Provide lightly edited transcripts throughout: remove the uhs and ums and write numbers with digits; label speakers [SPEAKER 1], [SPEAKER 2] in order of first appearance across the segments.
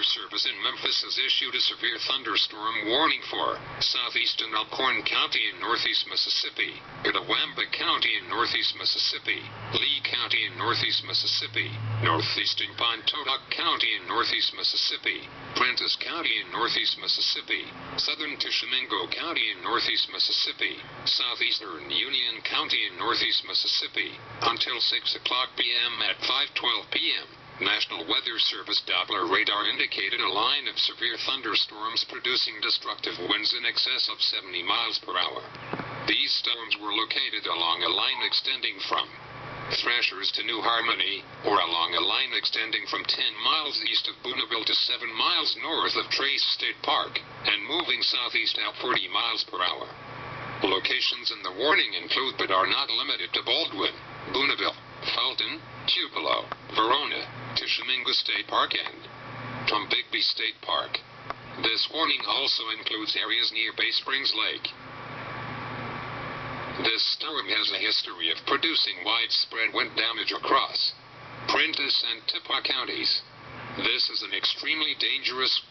[SPEAKER 1] Weather Service in Memphis has issued a severe thunderstorm warning for Southeastern Alcorn County in northeast Mississippi, Itawamba County in northeast Mississippi, Lee County in northeast Mississippi, Northeastern Pontotoc County in northeast Mississippi, Prentiss County in northeast Mississippi, Southern Tishomingo County in northeast Mississippi, Southeastern Union County in northeast Mississippi, until 6 o'clock p.m. At 5:12 p.m. National Weather Service Doppler radar indicated a line of severe thunderstorms producing destructive winds in excess of 70 miles per hour. These storms were located along a line extending from Thrashers to New Harmony, or along a line extending from 10 miles east of Booneville to 7 miles north of Trace State Park, and moving southeast at 40 miles per hour. Locations in the warning include but are not limited to Baldwyn, Booneville, Fulton, Tupelo, Verona, Tishomingo State Park, and Tombigby State Park. This warning also includes areas near Bay Springs Lake. This storm has a history of producing widespread wind damage across Prentiss and Tippah counties. This is an extremely dangerous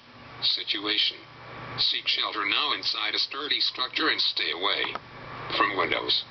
[SPEAKER 1] situation. Seek shelter now inside a sturdy structure and stay away from windows.